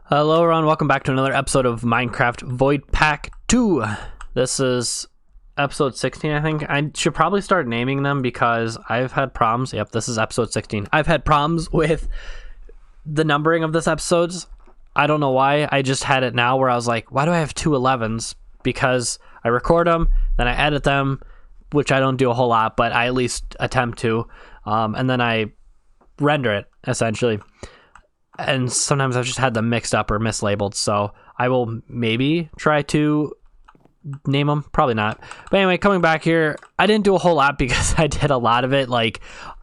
Hello everyone, welcome back to another episode of Minecraft Void Pack 2. This is episode 16, I think. I should probably start naming them because I've had problems. Yep, this is episode 16. I've had problems with the numbering of this episodes. I don't know why. I just had it now where I was like, why do I have two 11s? Because I record them, then I edit them, which I don't do a whole lot, but I at least attempt to. And then I render it, essentially. And sometimes I've just had them mixed up or mislabeled, so I will maybe try to name them. Probably not. But anyway, coming back here, I didn't do a whole lot because I did a lot of it like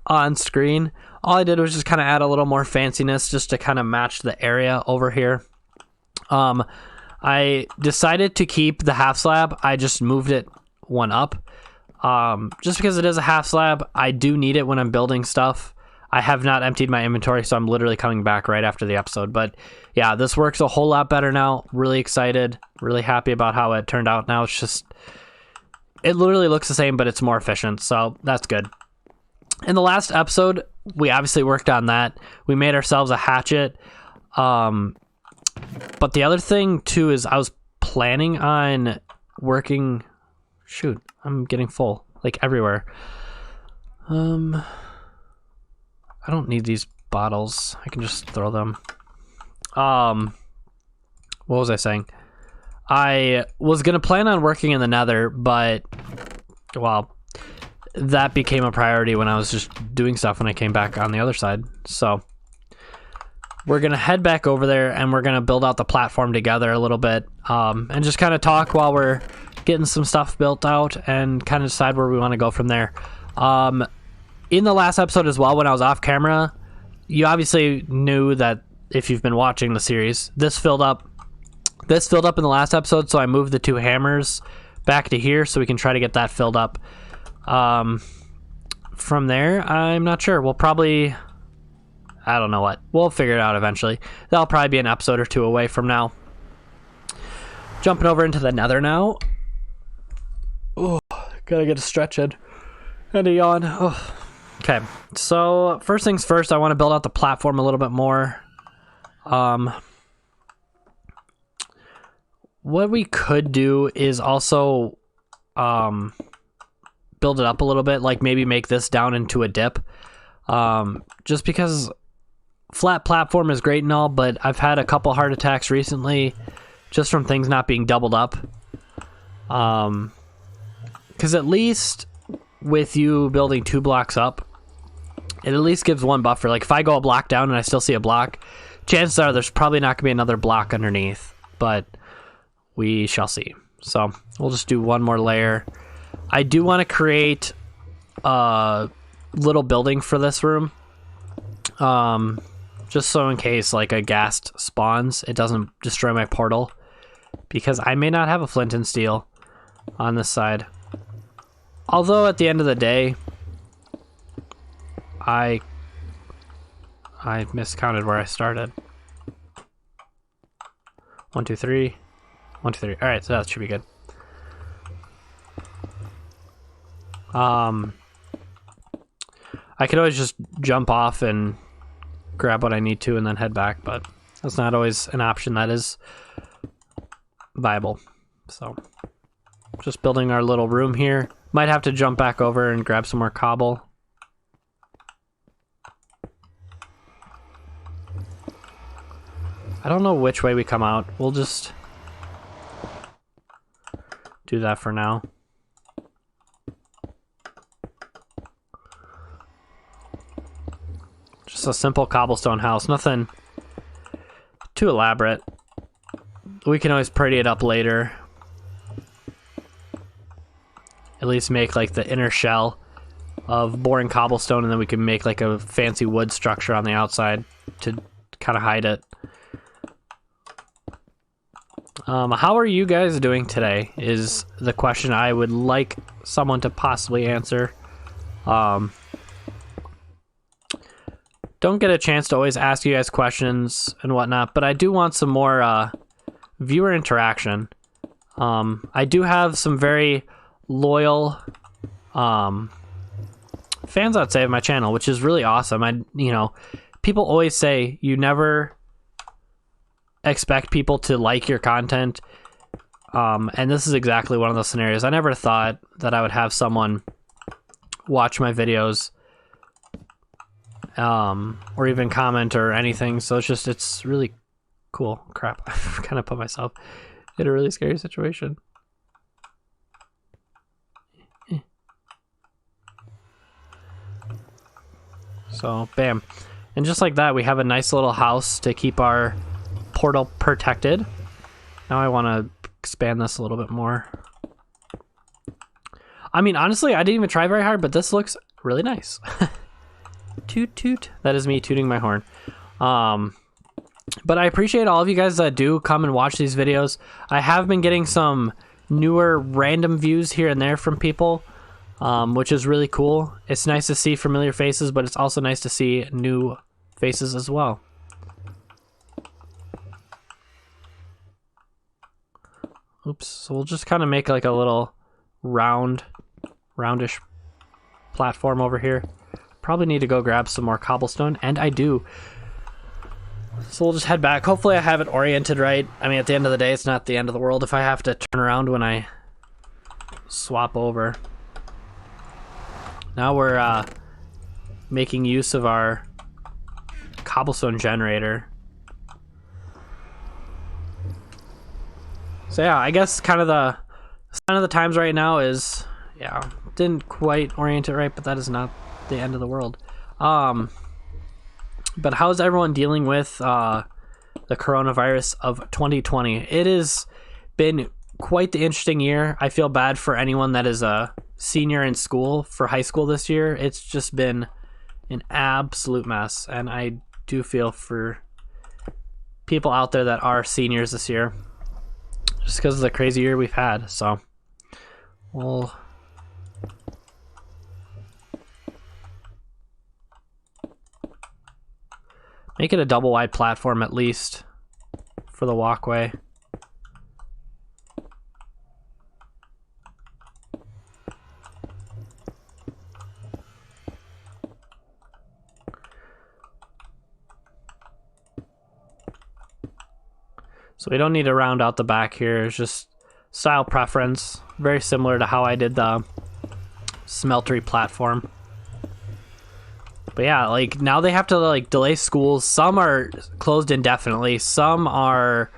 on screen. All I did was just kind of add a little more fanciness just to kind of match the area over here. I decided to keep the half slab. I just moved it one up. Just because it is a half slab, I do need it when I'm building stuff. I have not emptied my inventory, so I'm literally coming back right after the episode. But yeah, this works a whole lot better now. Really excited, really happy about how it turned out now. It's just, it literally looks the same, but it's more efficient, so that's good. In the last episode, we obviously worked on that. We made ourselves a hatchet. But the other thing too is I was planning on working, shoot, I'm getting full, like everywhere. I don't need these bottles. I can just throw them. What was I saying? I was going to plan on working in the Nether, but, well, that became a priority when I was just doing stuff when I came back on the other side. So we're going to head back over there and we're going to build out the platform together a little bit, and just kind of talk while we're getting some stuff built out and kind of decide where we want to go from there. In the last episode as well, when I was off camera, you obviously knew that if you've been watching the series, this filled up in the last episode, so I moved the two hammers back to here so we can try to get that filled up. From there, I'm not sure. We'll probably, I don't know what. We'll figure it out eventually. That'll probably be an episode or two away from now. Jumping over into the Nether now. Oh, gotta get a stretch in and a yawn. Oh. Okay, so first things first, I want to build out the platform a little bit more. What we could do is also build it up a little bit, like maybe make this down into a dip. Just because flat platform is great and all, but I've had a couple heart attacks recently just from things not being doubled up. Because at least with you building 2 blocks up, it at least gives one buffer. Like if I go a block down and I still see a block, chances are there's probably not gonna be another block underneath, but we shall see. So we'll just do one more layer. I do want to create a little building for this room, just so in case like a ghast spawns, it doesn't destroy my portal, because I may not have a flint and steel on this side. Although at the end of the day, I miscounted where I started. 1, 2, 3. 1, 2, 3. All right, so that should be good. I could always just jump off and grab what I need to and then head back, but that's not always an option that is viable. So just building our little room here. Might have to jump back over and grab some more cobble. I don't know which way we come out. We'll just do that for now. Just a simple cobblestone house. Nothing too elaborate. We can always pretty it up later. At least make like the inner shell of boring cobblestone, and then we can make like a fancy wood structure on the outside to kind of hide it. How are you guys doing today is the question I would like someone to possibly answer. Don't get a chance to always ask you guys questions and whatnot, but I do want some more viewer interaction. I do have some very loyal fans, I'd say, of my channel, which is really awesome. People always say you never expect people to like your content. And this is exactly one of those scenarios. I never thought that I would have someone watch my videos, or even comment or anything. So it's really cool. Crap, I've kind of put myself in a really scary situation. So, bam. And just like that, we have a nice little house to keep our portal protected. Now I want to expand this a little bit more. I mean, honestly, I didn't even try very hard, but this looks really nice. Toot toot. That is me tooting my horn. But I appreciate all of you guys that do come and watch these videos. I have been getting some newer random views here and there from people, which is really cool. It's nice to see familiar faces, but it's also nice to see new faces as well. Oops. So we'll just kind of make like a little roundish platform over here. Probably need to go grab some more cobblestone, and I do. So we'll just head back. Hopefully I have it oriented right. I mean, at the end of the day, it's not the end of the world if I have to turn around when I swap over. Now we're making use of our cobblestone generator. So yeah, I guess kind of the sign of the times right now is, yeah, didn't quite orient it right, but that is not the end of the world. But how's everyone dealing with the coronavirus of 2020? It has been quite the interesting year. I feel bad for anyone that is a senior in school for high school this year. It's just been an absolute mess, and I do feel for people out there that are seniors this year, just because of the crazy year we've had. So we'll make it a double wide platform at least for the walkway. So we don't need to round out the back here. It's just style preference. Very similar to how I did the smeltery platform. But yeah, like now they have to like delay schools. Some are closed indefinitely. Some are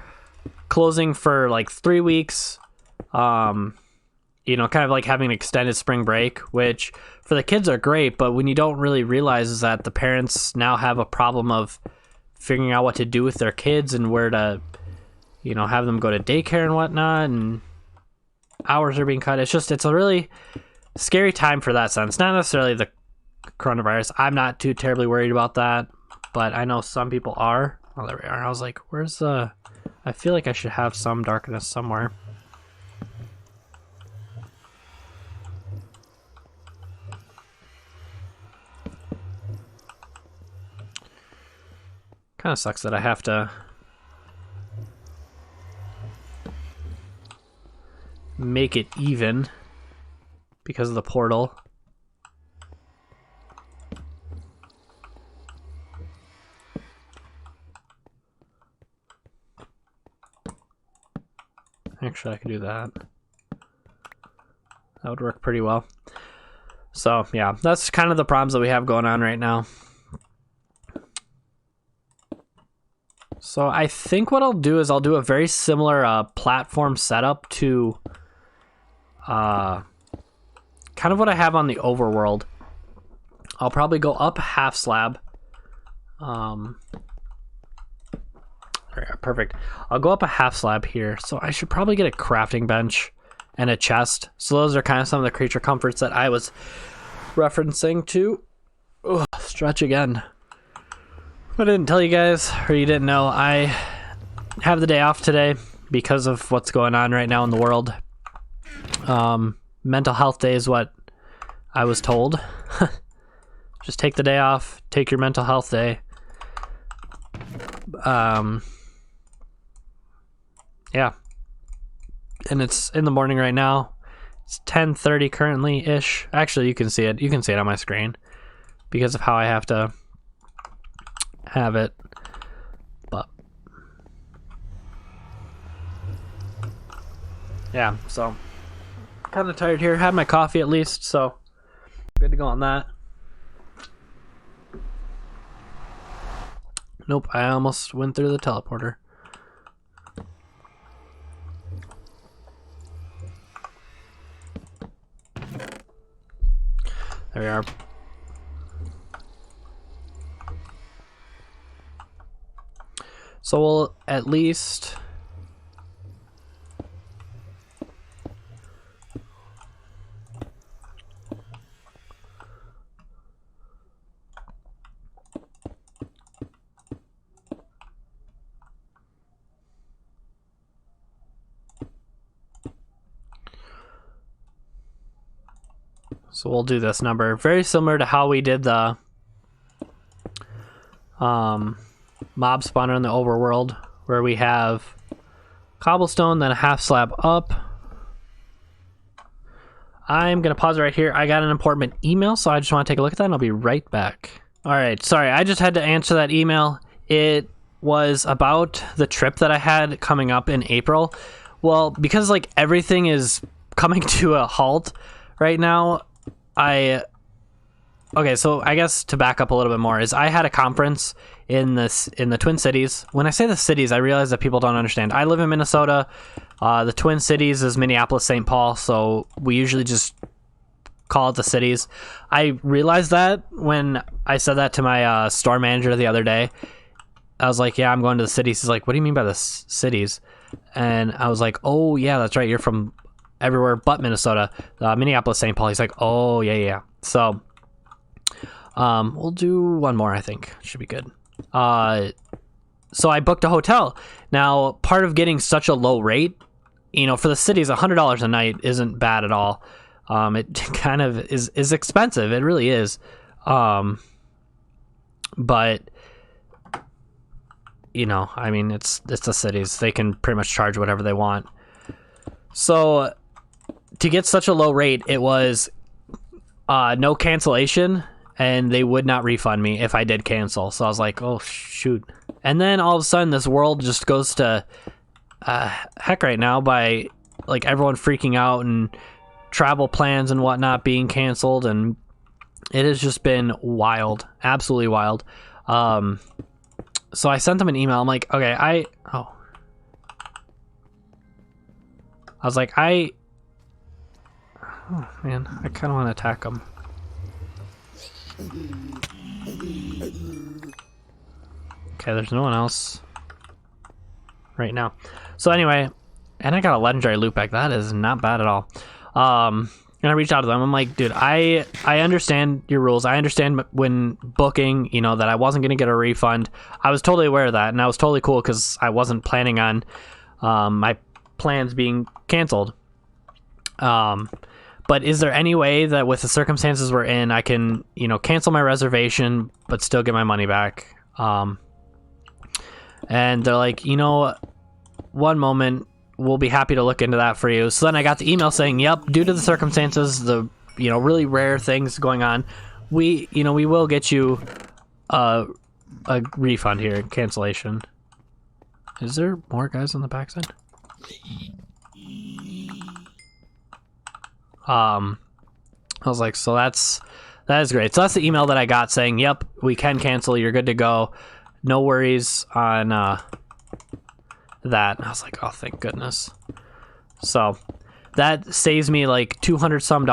closing for like 3 weeks. You know, kind of like having an extended spring break, which for the kids are great. But when you don't really realize is that the parents now have a problem of figuring out what to do with their kids and where to, you know, have them go to daycare and whatnot, and hours are being cut. It's a really scary time for that sense. Not necessarily the coronavirus. I'm not too terribly worried about that, but I know some people are. Oh, there we are. I was like, where's the... I feel like I should have some darkness somewhere. Kind of sucks that I have to make it even because of the portal. Actually, I could do that. That would work pretty well. So yeah, that's kind of the problems that we have going on right now. So I think what I'll do is I'll do a very similar platform setup to kind of what I have on the overworld. I'll probably go up half slab. Perfect. I'll go up a half slab here. So I should probably get a crafting bench and a chest. So those are kind of some of the creature comforts that I was referencing to. Ugh, stretch again. I didn't tell you guys, or you didn't know, I have the day off today because of what's going on right now in the world. Mental health day is what I was told. Just take the day off, take your mental health day. Yeah. And it's in the morning right now. It's 10:30 currently-ish. Actually, you can see it. You can see it on my screen because of how I have to have it. But yeah, so kind of tired here. Had my coffee at least, so good to go on that. Nope, I almost went through the teleporter. There we are. So we'll at least... So we'll do this number. Very similar to how we did the mob spawner in the overworld, where we have cobblestone, then a half slab up. I'm going to pause right here. I got an important email, so I just want to take a look at that, and I'll be right back. All right, sorry, I just had to answer that email. It was about the trip that I had coming up in April. Well, because like everything is coming to a halt right now, okay, so I guess to back up a little bit more is I had a conference in the Twin Cities. When I say the cities, I realize that people don't understand. I live in Minnesota. The Twin Cities is Minneapolis, St. Paul, so we usually just call it the cities. I realized that when I said that to my store manager the other day. I was like, yeah, I'm going to the cities. He's like, what do you mean by the cities? And I was like, oh, yeah, that's right. You're from everywhere but Minnesota, Minneapolis, St. Paul. He's like, oh, yeah. So we'll do one more, I think. Should be good. So I booked a hotel. Now, part of getting such a low rate, for the cities, $100 a night isn't bad at all. It kind of is expensive. It really is. But I mean, it's the cities. They can pretty much charge whatever they want. So to get such a low rate, it was no cancellation, and they would not refund me if I did cancel. So I was like, oh, shoot. And then all of a sudden, this world just goes to heck right now by like everyone freaking out and travel plans and whatnot being canceled. And it has just been wild, absolutely wild. So I sent them an email. I'm like, okay, I was like, oh man, I kind of want to attack them. Okay, there's no one else right now. So anyway, and I got a legendary loot back. That is not bad at all. And I reached out to them. I'm like, dude, I understand your rules. I understand when booking, that I wasn't going to get a refund. I was totally aware of that, and I was totally cool because I wasn't planning on my plans being canceled. But is there any way that with the circumstances we're in, I can, cancel my reservation but still get my money back? And they're like, one moment, we'll be happy to look into that for you. So then I got the email saying, yep, due to the circumstances, the really rare things going on, we will get you a refund here, cancellation. Is there more guys on the backside? I was like, so that is great. So that's the email that I got saying, yep, we can cancel. You're good to go. No worries on that. And I was like, oh, thank goodness. So that saves me like $200 some,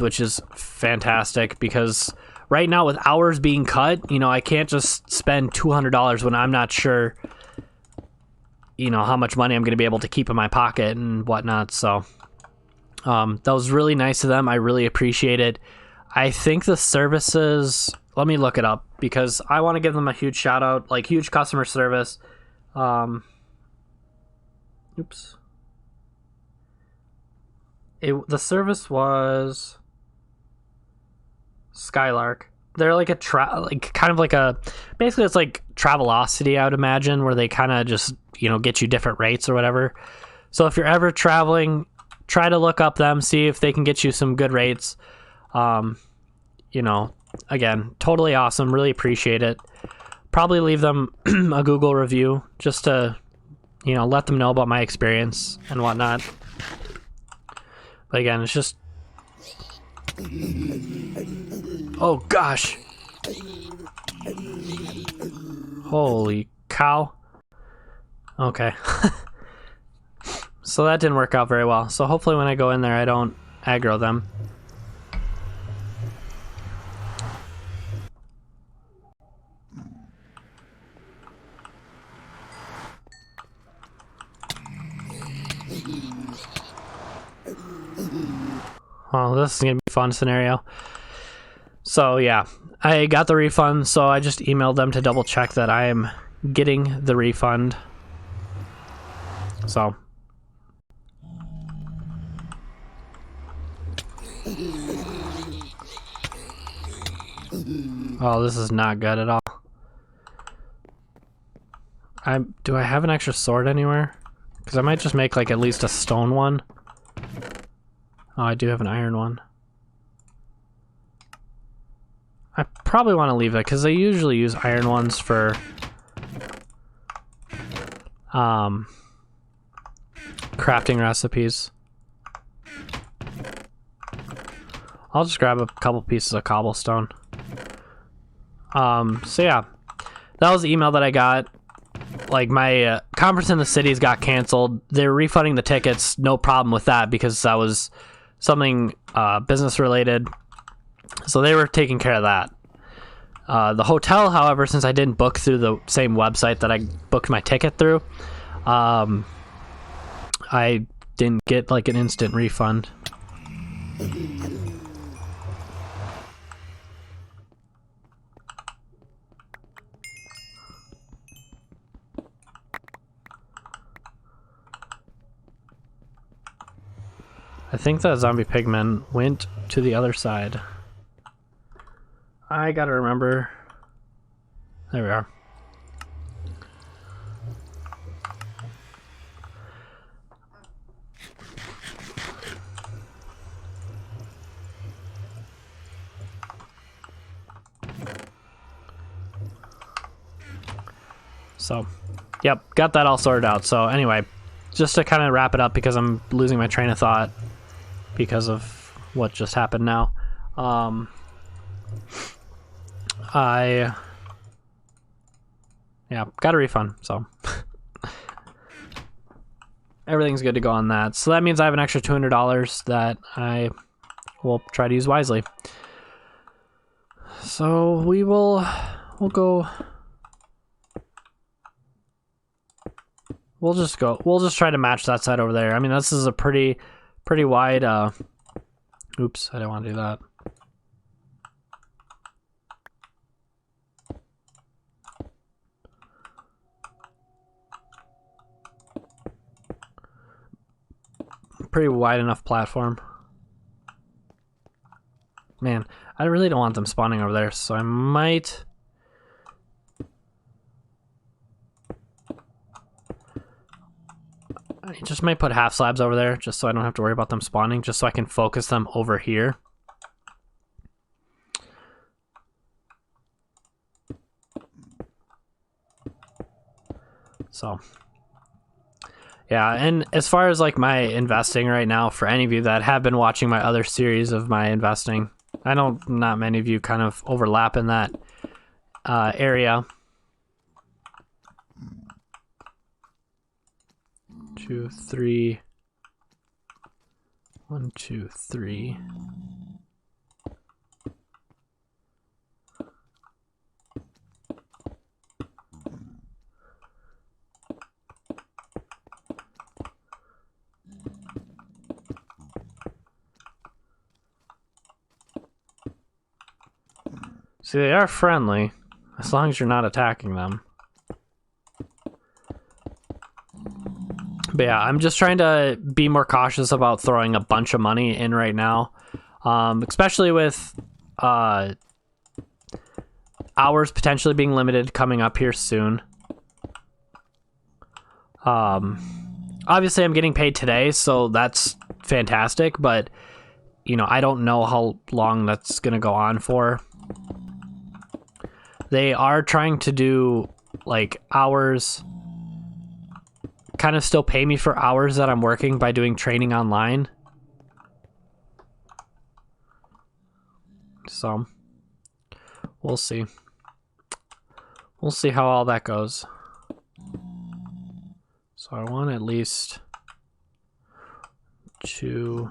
which is fantastic because right now with hours being cut, I can't just spend $200 when I'm not sure, how much money I'm going to be able to keep in my pocket and whatnot. So that was really nice of them. I really appreciate it. I think the services, let me look it up because I want to give them a huge shout out, like huge customer service. Oops. The service was Skylark. They're like basically it's like Travelocity, I would imagine, where they kind of just, get you different rates or whatever. So if you're ever traveling, try to look up them, see if they can get you some good rates. Again, totally awesome. Really appreciate it. Probably leave them a Google review just to, let them know about my experience and whatnot. But again, it's just... Oh gosh! Holy cow. Okay. So that didn't work out very well. So hopefully when I go in there, I don't aggro them. Well, this is gonna be a fun scenario. So yeah, I got the refund, so I just emailed them to double check that I am getting the refund. So oh, this is not good at all. Do I have an extra sword anywhere? Because I might just make like at least a stone one. Oh, I do have an iron one. I probably want to leave it because they usually use iron ones for crafting recipes. I'll just grab a couple pieces of cobblestone. So yeah, that was the email that I got. Like my conference in the cities got canceled. They're refunding the tickets, no problem with that because that was something business related. So they were taking care of that. The hotel, however, since I didn't book through the same website that I booked my ticket through, I didn't get like an instant refund. I think that zombie pigman went to the other side. I gotta remember. There we are. So, yep, got that all sorted out. So anyway, just to kind of wrap it up because I'm losing my train of thought because of what just happened now. I got a refund, so everything's good to go on that. So that means I have an extra $200 that I will try to use wisely. So we'll just try to match that side over there. I mean, this is a pretty wide oops, I didn't want to do that. Pretty wide enough platform. Man, I really don't want them spawning over there, so I might... I just might put half slabs over there, just so I don't have to worry about them spawning, just so I can focus them over here. So... yeah, and as far as like my investing right now, for any of you that have been watching my other series of my investing, I know not many of you kind of overlap in that area. 2, 3. 1, 2, 3. See, they are friendly, as long as you're not attacking them. But yeah, I'm just trying to be more cautious about throwing a bunch of money in right now. Especially with hours potentially being limited coming up here soon. Obviously I'm getting paid today, so that's fantastic, but you know, I don't know how long that's gonna go on for. They are trying to do like hours, kind of still pay me for hours that I'm working by doing training online. So we'll see. We'll see how all that goes. So I want at least 2,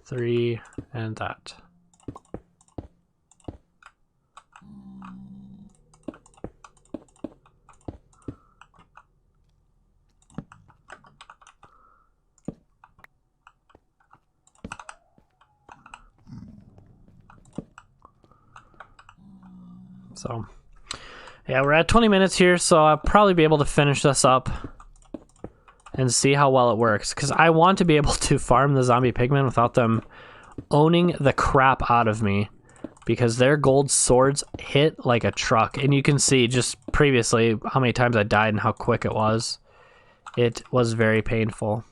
3, and that. So, yeah, we're at 20 minutes here, so I'll probably be able to finish this up and see how well it works. Because I want to be able to farm the zombie pigmen without them owning the crap out of me. Because their gold swords hit like a truck. And you can see just previously how many times I died and how quick it was. It was very painful.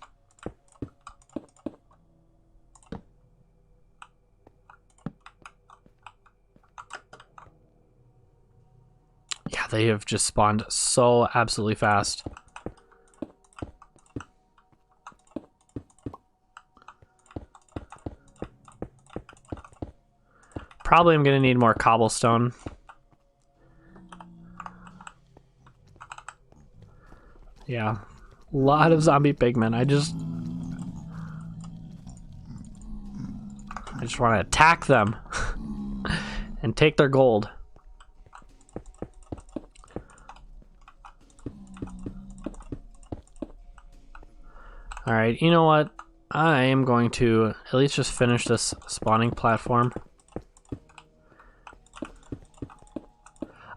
Yeah, they have just spawned so absolutely fast. Probably I'm going to need more cobblestone. Yeah, a lot of zombie pigmen. I just want to attack them and take their gold. All right, you know what? I am going to at least just finish this spawning platform.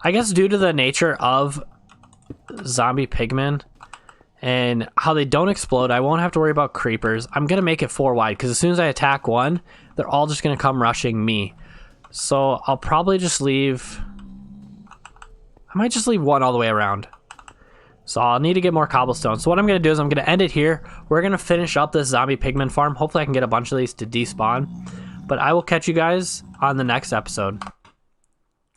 I guess due to the nature of zombie pigmen and how they don't explode, I won't have to worry about creepers. I'm going to make it 4 wide because as soon as I attack one, they're all just going to come rushing me. So I'll probably just leave... I might just leave one all the way around. So I'll need to get more cobblestone. So what I'm going to do is I'm going to end it here. We're going to finish up this zombie pigman farm. Hopefully I can get a bunch of these to despawn. But I will catch you guys on the next episode.